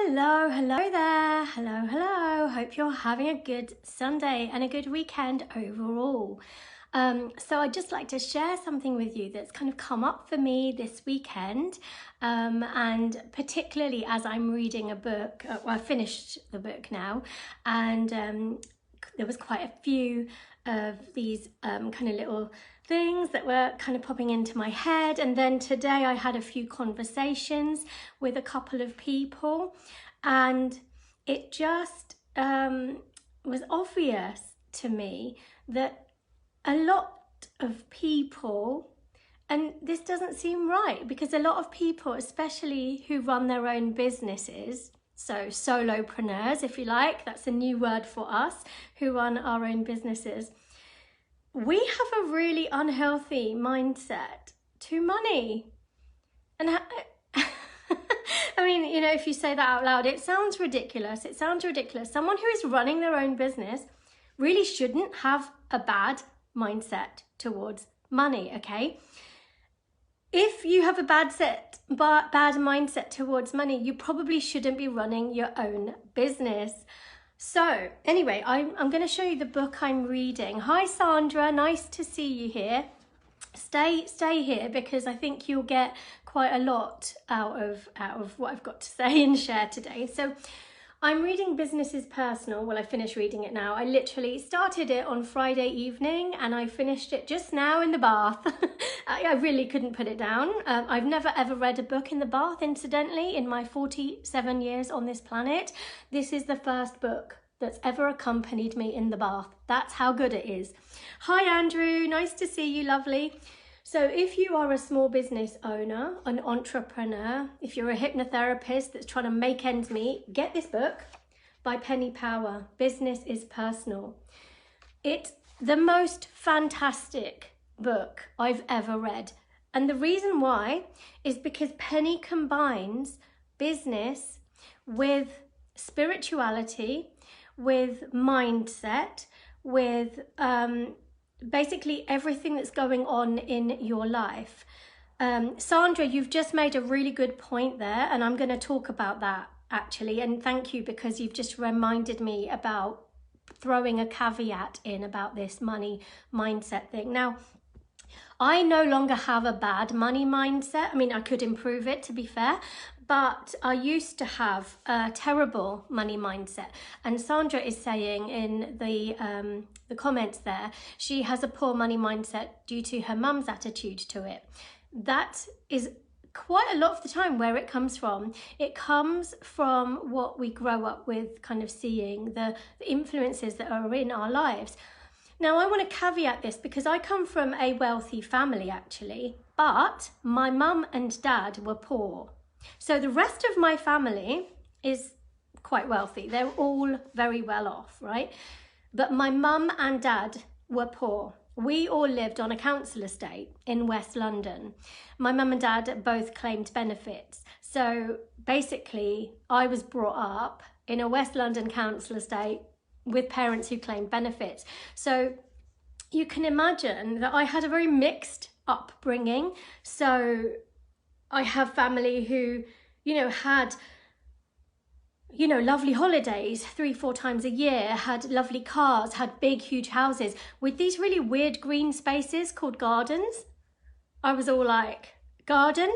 Hello, hello there. Hello, hello. Hope you're having a good Sunday and a good weekend overall. So I'd just like to share something with you that's kind of come up for me this weekend, and particularly as I'm reading a book. Well, I finished the book now, and there was quite a few of these kind of little things that were kind of popping into my head. And then today I had a few conversations with a couple of people, and it just was obvious to me that a lot of people, and this doesn't seem right, because a lot of people, especially who run their own businesses, so solopreneurs, if you like, that's a new word for us, who run our own businesses, we have a really unhealthy mindset to money. And I mean, you know, if you say that out loud, it sounds ridiculous. It sounds ridiculous. Someone who is running their own business really shouldn't have a bad mindset towards money, okay? If you have a bad mindset towards money, you probably shouldn't be running your own business. So anyway, I'm going to show you the book I'm reading. Hi Sandra, nice to see you here. Stay here, because I think you'll get quite a lot out of what I've got to say and share today. So I'm reading Business is Personal. Well, I finished reading it now. I literally started it on Friday evening and I finished it just now in the bath. I really couldn't put it down. I've never ever read a book in the bath, incidentally, in my 47 years on this planet. This is the first book that's ever accompanied me in the bath. That's how good it is. Hi Andrew, nice to see you, lovely. So if you are a small business owner, an entrepreneur, if you're a hypnotherapist that's trying to make ends meet, get this book by Penny Power, Business is Personal. It's the most fantastic book I've ever read. And the reason why is because Penny combines business with spirituality, with mindset, with basically everything that's going on in your life. Sandra, you've just made a really good point there, and I'm going to talk about that actually, and thank you, because you've just reminded me about throwing a caveat in about this money mindset thing. Now, I no longer have a bad money mindset. I mean, I could improve it, to be fair, but I used to have a terrible money mindset. And Sandra is saying in the comments there, she has a poor money mindset due to her mum's attitude to it. That is quite a lot of the time where it comes from. It comes from what we grow up with, kind of seeing the influences that are in our lives. Now, I want to caveat this because I come from a wealthy family, actually, but my mum and dad were poor. So the rest of my family is quite wealthy. They're all very well off, right? But my mum and dad were poor. We all lived on a council estate in West London. My mum and dad both claimed benefits. So basically, I was brought up in a West London council estate with parents who claimed benefits. So you can imagine that I had a very mixed upbringing. So I have family who, had, lovely holidays 3-4 times a year, had lovely cars, had big, huge houses with these really weird green spaces called gardens. I was all like, garden?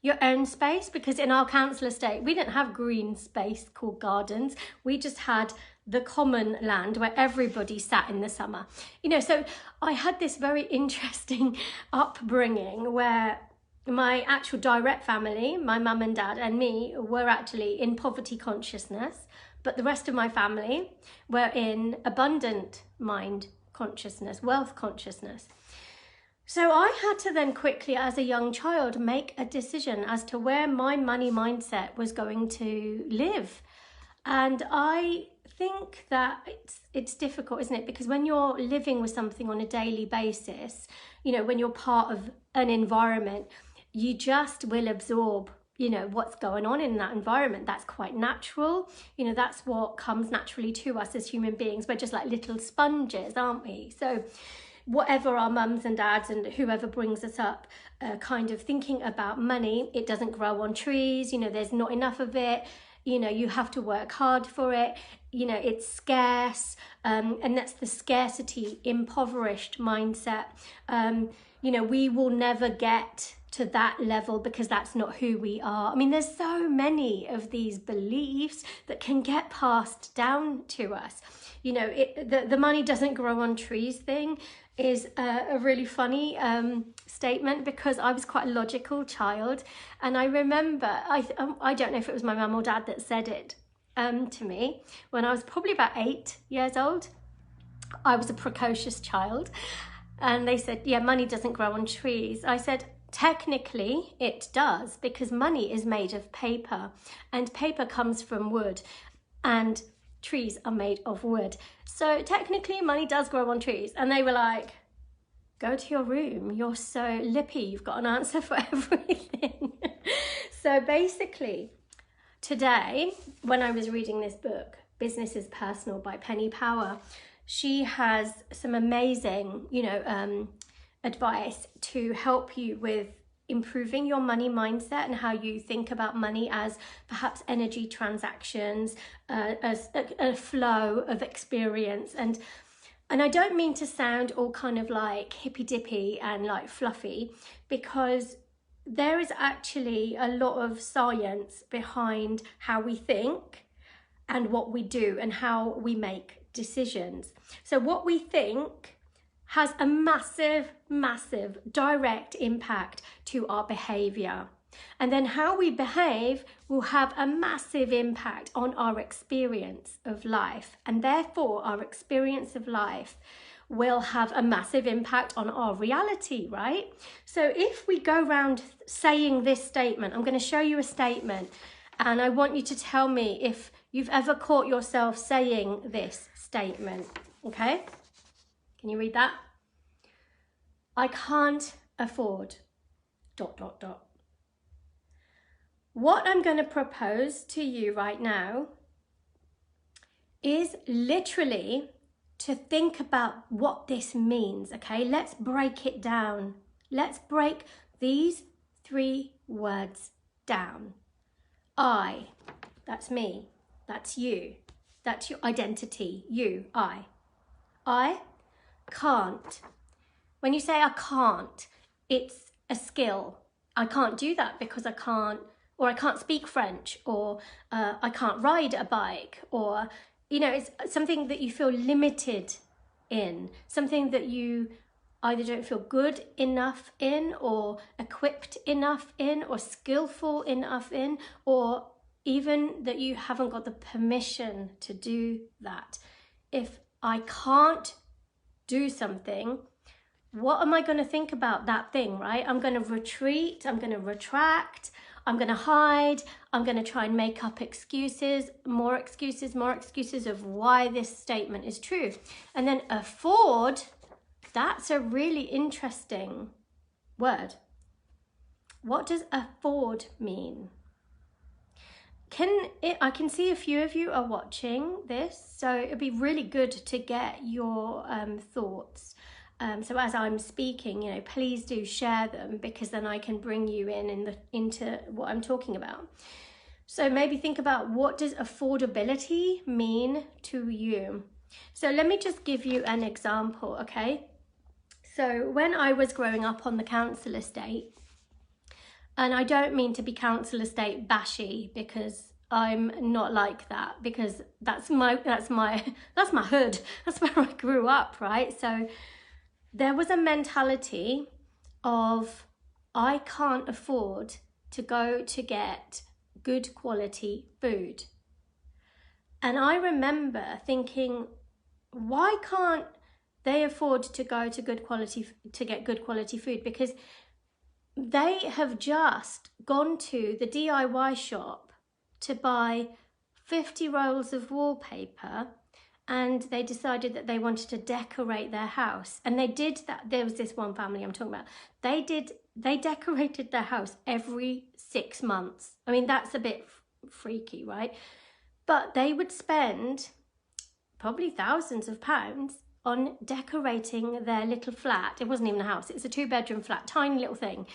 Your own space? Because in our council estate, we didn't have green space called gardens. We just had the common land where everybody sat in the summer. So I had this very interesting upbringing where my actual direct family, my mum and dad and me, were actually in poverty consciousness, but the rest of my family were in abundant mind consciousness, wealth consciousness. So I had to then quickly, as a young child, make a decision as to where my money mindset was going to live. And I think that it's difficult, isn't it? Because when you're living with something on a daily basis, when you're part of an environment, you just will absorb, what's going on in that environment. That's quite natural. That's what comes naturally to us as human beings. We're just like little sponges, aren't we? So whatever our mums and dads and whoever brings us up kind of thinking about money, it doesn't grow on trees, there's not enough of it. you know, you have to work hard for it, you know, it's scarce, and that's the scarcity impoverished mindset. You know, we will never get to that level because that's not who we are. I mean, there's so many of these beliefs that can get passed down to us. You know, the money doesn't grow on trees thing is a really funny statement, because I was quite a logical child, and I remember, I don't know if it was my mum or dad that said it to me when I was probably about 8 years old. I was a precocious child, and they said, yeah, money doesn't grow on trees. I said, technically it does, because money is made of paper, and paper comes from wood, and trees are made of wood. So technically money does grow on trees. And they were like, go to your room, you're so lippy, you've got an answer for everything. So basically today, when I was reading this book, Business is Personal by Penny Power, she has some amazing, you know, advice to help you with improving your money mindset and how you think about money as perhaps energy transactions, as a flow of experience. And I don't mean to sound all kind of like hippy dippy and like fluffy, because there is actually a lot of science behind how we think and what we do and how we make decisions. So what we think has a massive, massive direct impact to our behavior. And then how we behave will have a massive impact on our experience of life. And therefore, our experience of life will have a massive impact on our reality, right? So if we go around saying this statement, I'm going to show you a statement, and I want you to tell me if you've ever caught yourself saying this statement, okay? Can you read that? I can't afford ... What I'm going to propose to you right now is literally to think about what this means, okay? Let's break it down. Let's break these 3 words down. I, that's me, that's you, that's your identity, you, I. I can't. When you say I can't, it's a skill. I can't do that because I can't, or I can't speak French, or I can't ride a bike, or, you know, it's something that you feel limited in, something that you either don't feel good enough in, or equipped enough in, or skillful enough in, or even that you haven't got the permission to do that. If I can't do something, what am I going to think about that thing, right? I'm going to retreat, I'm going to retract, I'm going to hide, I'm going to try and make up excuses, more excuses of why this statement is true. And then afford, that's a really interesting word. What does afford mean? I can see a few of you are watching this, so it'd be really good to get your thoughts. So as I'm speaking, you know, please do share them, because then I can bring you into what I'm talking about. So maybe think about, what does affordability mean to you? So let me just give you an example, okay? So when I was growing up on the council estate, and I don't mean to be council estate bashy, because I'm not like that, because that's my hood. That's where I grew up, right? So there was a mentality of, I can't afford to go to get good quality food. And I remember thinking, why can't they afford to go to get good quality food? Because they have just gone to the DIY shop to buy 50 rolls of wallpaper, and they decided that they wanted to decorate their house. And they did that. There was this one family I'm talking about. They decorated their house every 6 months. I mean, that's a bit freaky, right? But they would spend probably thousands of pounds on decorating their little flat. It wasn't even a house, it's a 2-bedroom flat, tiny little thing.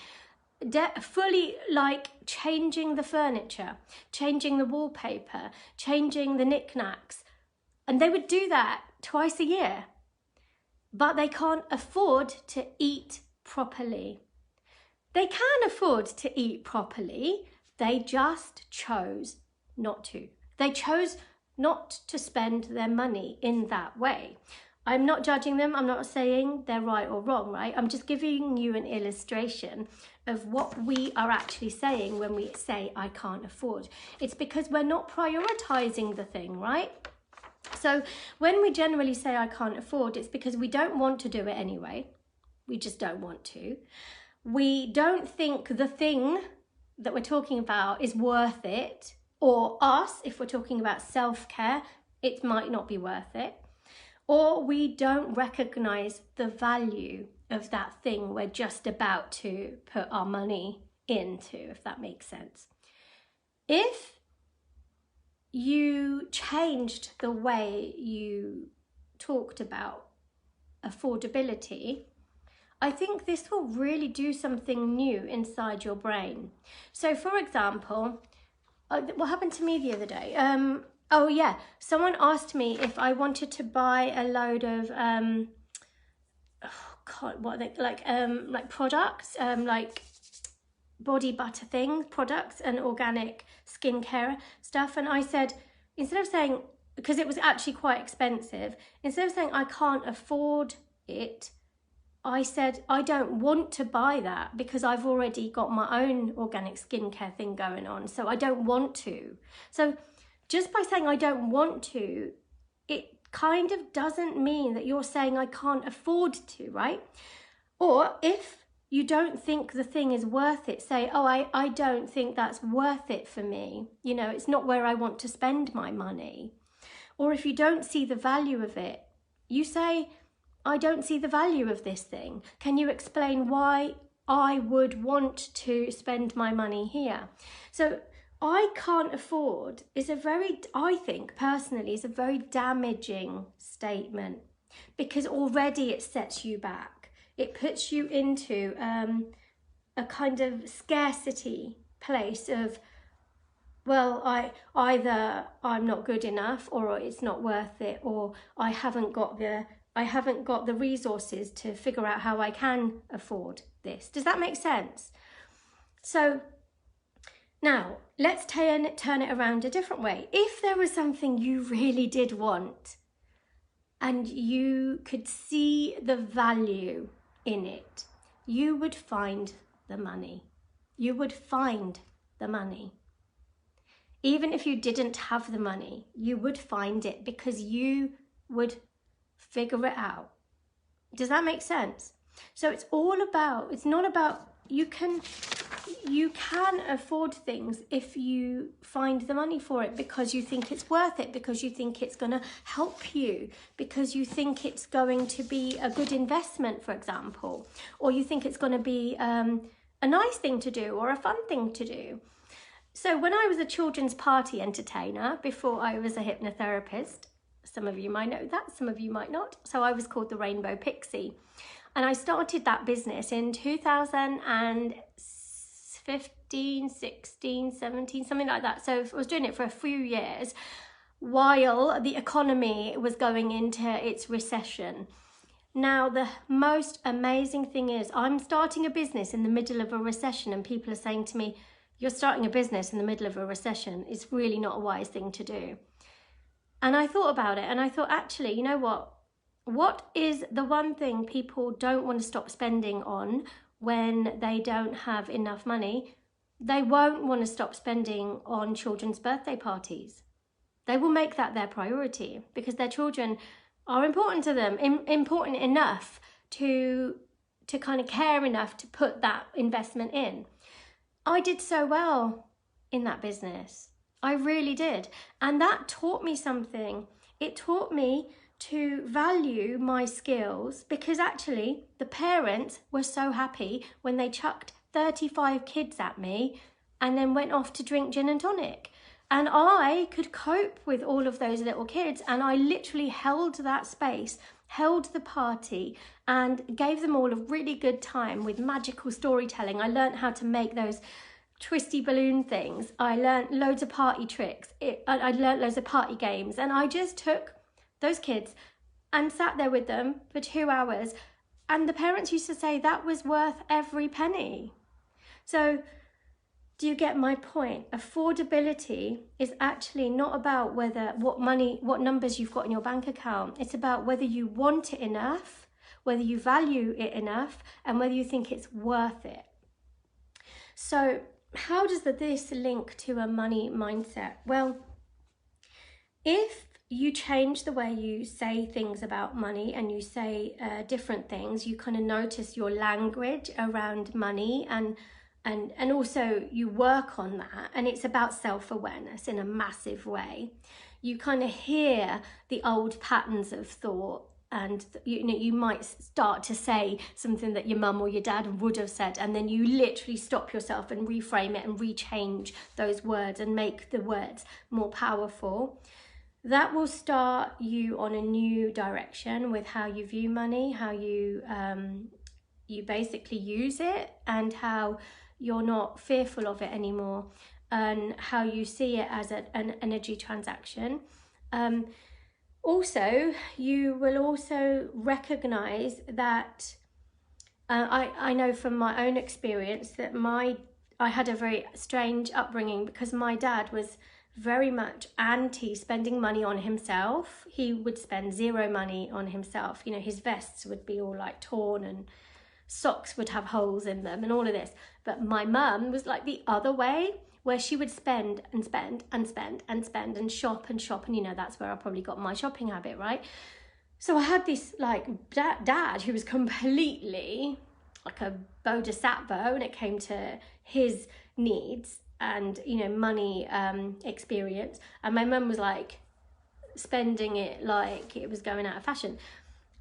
fully like changing the furniture, changing the wallpaper, changing the knickknacks. And they would do that twice a year. But they can't afford to eat properly. They can afford to eat properly. They just chose not to. They chose not to spend their money in that way. I'm not judging them. I'm not saying they're right or wrong, right? I'm just giving you an illustration of what we are actually saying when we say, I can't afford. It's because we're not prioritizing the thing, right? So when we generally say, I can't afford, it's because we don't want to do it anyway. We just don't want to. We don't think the thing that we're talking about is worth it, or us, if we're talking about self-care, it might not be worth it. Or we don't recognize the value of that thing we're just about to put our money into, if that makes sense. If you changed the way you talked about affordability, I think this will really do something new inside your brain. So for example, what happened to me the other day? Oh yeah, someone asked me if I wanted to buy a load of what are they like products, like body butter things, products and organic skincare stuff. And I said, instead of saying, because it was actually quite expensive, instead of saying I can't afford it, I said, I don't want to buy that because I've already got my own organic skincare thing going on. So I don't want to. So just by saying I don't want to, it kind of doesn't mean that you're saying I can't afford to, right? Or if you don't think the thing is worth it, say, oh, I don't think that's worth it for me. You know, it's not where I want to spend my money. Or if you don't see the value of it, you say, I don't see the value of this thing. Can you explain why I would want to spend my money here? So I can't afford is I think personally, is a very damaging statement, because already it sets you back. It puts you into a kind of scarcity place of, well, either I'm not good enough, or it's not worth it, or I haven't got the resources to figure out how I can afford this. Does that make sense? So now let's turn it around a different way. If there was something you really did want and you could see the value in it, you would find the money. You would find the money. Even if you didn't have the money, you would find it because you would figure it out. Does that make sense? So it's not about, you can afford things if you find the money for it because you think it's worth it, because you think it's going to help you, because you think it's going to be a good investment, for example, or you think it's going to be a nice thing to do or a fun thing to do. So when I was a children's party entertainer, before I was a hypnotherapist, some of you might know that, some of you might not. So I was called the Rainbow Pixie. And I started that business in 2015, 16, 17, something like that. So I was doing it for a few years while the economy was going into its recession. Now, the most amazing thing is I'm starting a business in the middle of a recession, and people are saying to me, you're starting a business in the middle of a recession. It's really not a wise thing to do. And I thought about it and I thought, actually, you know what? What is the one thing people don't want to stop spending on when they don't have enough money? They won't want to stop spending on children's birthday parties. They will make that their priority because their children are important to them, important enough to kind of care enough to put that investment in. I did so well in that business. I really did. And that taught me something. It taught me to value my skills, because actually the parents were so happy when they chucked 35 kids at me and then went off to drink gin and tonic. And I could cope with all of those little kids, and I literally held that space, held the party and gave them all a really good time with magical storytelling. I learned how to make those twisty balloon things. I learned loads of party tricks. I learned loads of party games, and I just took those kids and sat there with them for 2 hours, and the parents used to say that was worth every penny. So do you get my point? Affordability is actually not about what numbers you've got in your bank account. It's about whether you want it enough, whether you value it enough, and whether you think it's worth it. So how does this link to a money mindset? Well, if you change the way you say things about money and you say different things, you kind of notice your language around money, and also you work on that, and it's about self-awareness in a massive way. You kind of hear the old patterns of thought, and you might start to say something that your mum or your dad would have said, and then you literally stop yourself and reframe it and rechange those words and make the words more powerful. That will start you on a new direction with how you view money, how you basically use it, and how you're not fearful of it anymore, and how you see it as an energy transaction. Also, you will also recognize that I know from my own experience that I had a very strange upbringing, because my dad was very much anti spending money on himself. He would spend zero money on himself. You know, his vests would be all like torn and socks would have holes in them and all of this. But my mum was like the other way, where she would spend and spend and spend and spend and shop and shop. And, you know, that's where I probably got my shopping habit, right? So I had this like dad who was completely like a bodhisattva when it came to his needs and, you know, money experience. And my mum was like spending it like it was going out of fashion.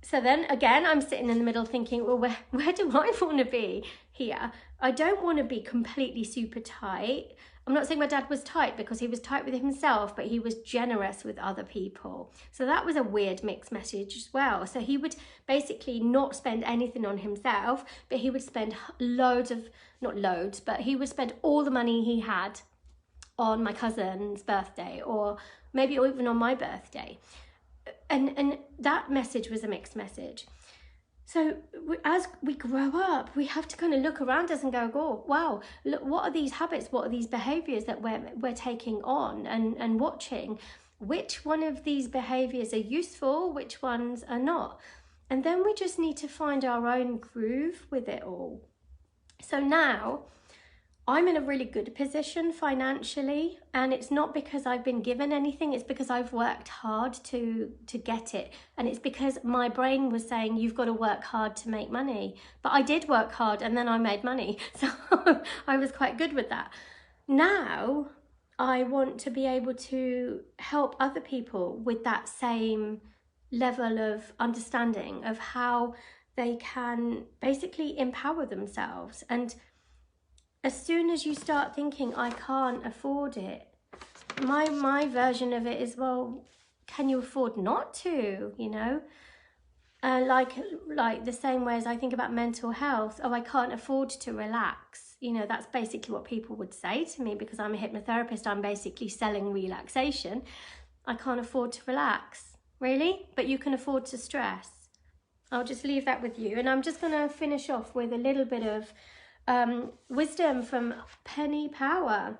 So then again, I'm sitting in the middle thinking, well, where do I want to be here? I don't want to be completely super tight. I'm not saying my dad was tight, because he was tight with himself, but he was generous with other people. So that was a weird mixed message as well. So he would basically not spend anything on himself, but he would spend not loads, but he would spend all the money he had on my cousin's birthday, or maybe even on my birthday. And that message was a mixed message. So as we grow up, we have to kind of look around us and go, oh, wow, look, what are these habits? What are these behaviors that we're taking on and watching? Which one of these behaviors are useful? Which ones are not? And then we just need to find our own groove with it all. So now I'm in a really good position financially, and it's not because I've been given anything, it's because I've worked hard to get it. And it's because my brain was saying, you've got to work hard to make money. But I did work hard, and then I made money. So I was quite good with that. Now I want to be able to help other people with that same level of understanding of how they can basically empower themselves. And as soon as you start thinking, I can't afford it, my version of it is, well, can you afford not to, you know? Like the same way as I think about mental health, oh, I can't afford to relax. You know, that's basically what people would say to me, because I'm a hypnotherapist, I'm basically selling relaxation. I can't afford to relax. Really? But you can afford to stress. I'll just leave that with you. And I'm just going to finish off with a little bit of wisdom from Penny Power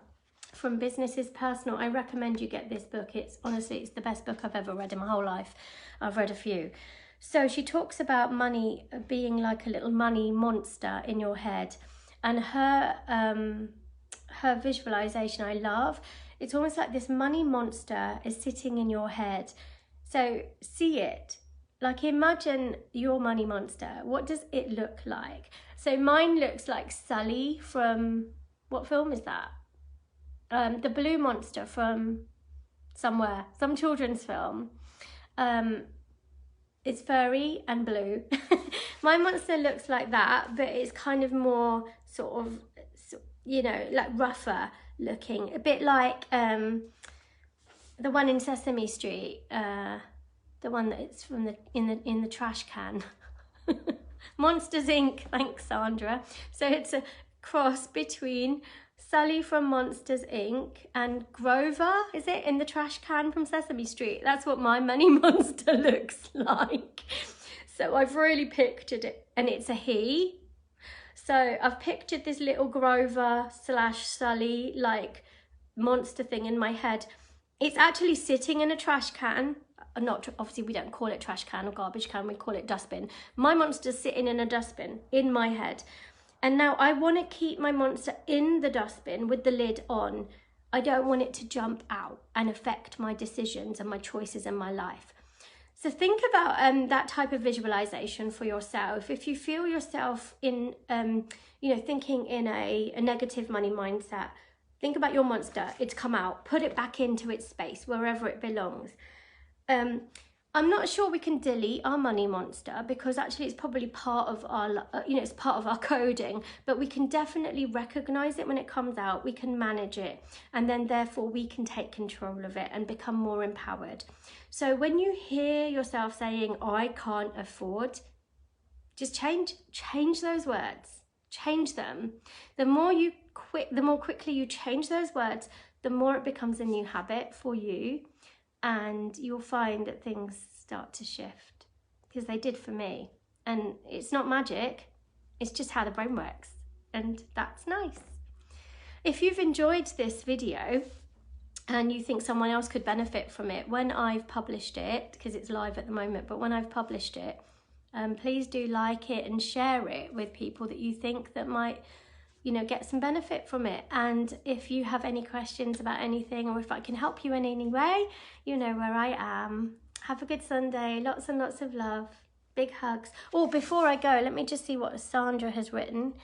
from Business is Personal. I recommend you get this book. It's the best book I've ever read in my whole life. I've read a few. So she talks about money being like a little money monster in your head, and her visualization I love. It's almost like this money monster is sitting in your head. So see it. Like, imagine your money monster. What does it look like? So mine looks like Sully from, what film is that? The Blue Monster from somewhere, some children's film. It's furry and blue. My monster looks like that, but it's kind of more sort of, you know, like rougher looking. A bit like the one in Sesame Street. the one that it's from the in the trash can. Monsters Inc. Thanks, Sandra. So it's a cross between Sully from Monsters Inc. and Grover, is it, in the trash can from Sesame Street? That's what my money monster looks like. So I've really pictured it, and it's a he. So I've pictured this little Grover / Sully like monster thing in my head. It's actually sitting in a trash can. Not obviously we don't call it trash can or garbage can, we call it dustbin. My monster's sitting in a dustbin in my head, and now I want to keep my monster in the dustbin with the lid on. I don't want it to jump out and affect my decisions and my choices in my life. So think about that type of visualization for yourself. If you feel yourself in thinking in a negative money mindset, think about your monster. It's come out, put it back into its space wherever it belongs. I'm not sure we can delete our money monster, because actually it's probably part of our, it's part of our coding, but we can definitely recognize it when it comes out. We can manage it, and then therefore we can take control of it and become more empowered. So when you hear yourself saying, I can't afford, just change those words, change them. The more quickly you change those words, the more it becomes a new habit for you. And you'll find that things start to shift, because they did for me. And it's not magic, it's just how the brain works, and that's nice. If you've enjoyed this video and you think someone else could benefit from it, when I've published it, because it's live at the moment, but when I've published it, please do like it and share it with people that you think that might get some benefit from it. And if you have any questions about anything, or if I can help you in any way, you know where I am. Have a good Sunday. Lots and lots of love. Big hugs. Oh, before I go, let me just see what Sandra has written.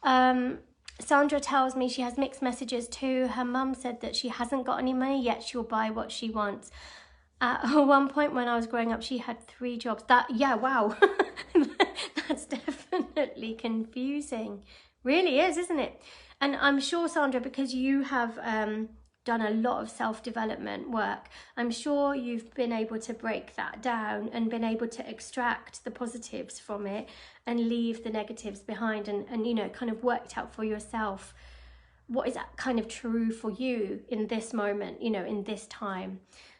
Sandra tells me she has mixed messages too. Her mum said that she hasn't got any money, yet she'll buy what she wants. At one point when I was growing up, she had 3 jobs. Yeah, wow. That's definitely confusing. Really is, isn't it? And I'm sure, Sandra, because you have done a lot of self-development work, I'm sure you've been able to break that down and been able to extract the positives from it and leave the negatives behind, and kind of worked out for yourself what is kind of true for you in this moment, in this time.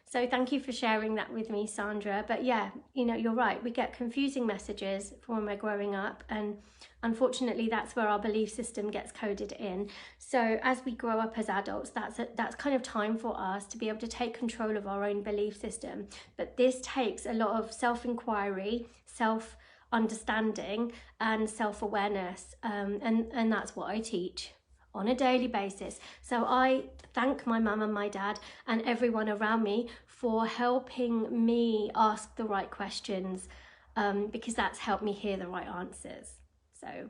So thank you for sharing that with me, Sandra. But yeah, you're right. We get confusing messages from when we're growing up, and unfortunately that's where our belief system gets coded in. So as we grow up as adults, that's kind of time for us to be able to take control of our own belief system. But this takes a lot of self-inquiry, self-understanding and self-awareness, and that's what I teach on a daily basis. So I thank my mum and my dad and everyone around me for helping me ask the right questions, because that's helped me hear the right answers. So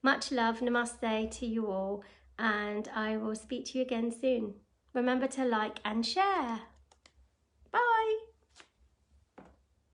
much love, namaste to you all, and I will speak to you again soon. Remember to like and share. Bye.